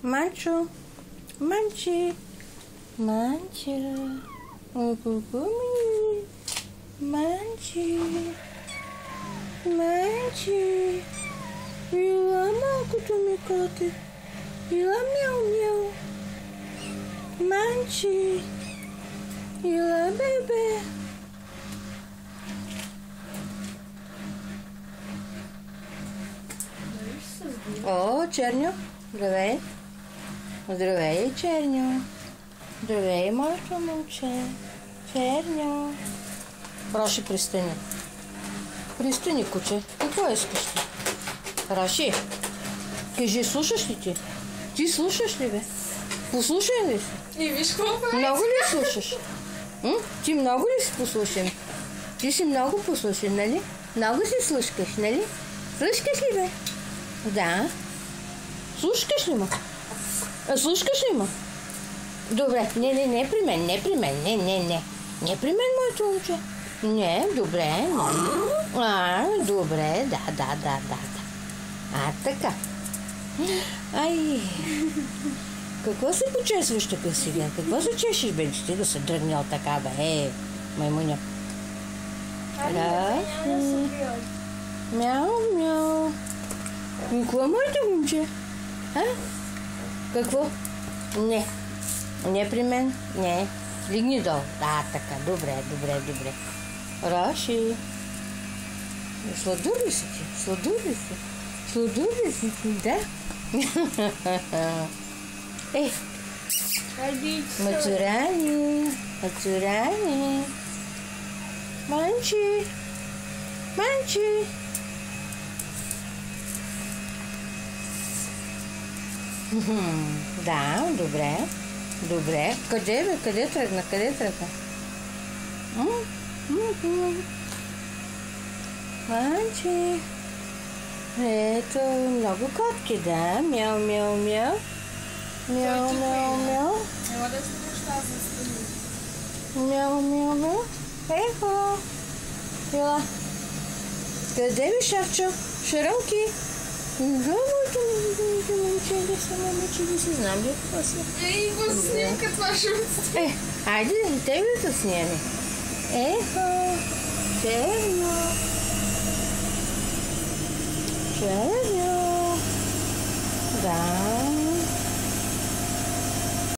Манчо, Манчи, Манча, Ку-ку-ку-ми, Манчи, Манчи, Ила малкото ми коте, Ила мяу-мяу, Манчи, Ила бебе. О, Черню, здравей. Здравей, Черню. Здравей, моето момче. Черню. Раши, пристани. Пристани, куче. Какво искаш ти? Раши, кажи, слушаш ли ти? Ти слушаш ли, бе? Послушай ли си? И виж какво прави? Много ли слушаш? Ти много ли си послушен? Ти си много послушен, нали? Много си слушкаш, нали? Слушкаш ли, бе? Да. Слушкаш ли ма? Слушкаш ли ма? Добре, не при мен, не при мен, не. Не при мен, моето момче. Не, добре. Добре, да. Така. Ай. Какво се почесваш така сега? Какво се чешеш, бе? Ти да се дръгнял така, бе? Маймуня. Мяу. Какво е моето момче? Какво? Не при мен? Не. Лигни долу. Да, така. Добре. Раши. Сладур ли си ти? Сладур ли си ти? Да. Мацурани. Манчи. Да, добре. Къде, бе? Къде тръгна? Манчи. Ето, много котки, да. Мяу. Ела да се неща за стани. Мяу. Ехо. Ела. Къде ми, Шарчо? Шарунки. Моето момче, да се момиче, да си знам ли какво си. Го снимка, това ще отсти. Айде, тебе да снимаме. Ехо. Черню. Да.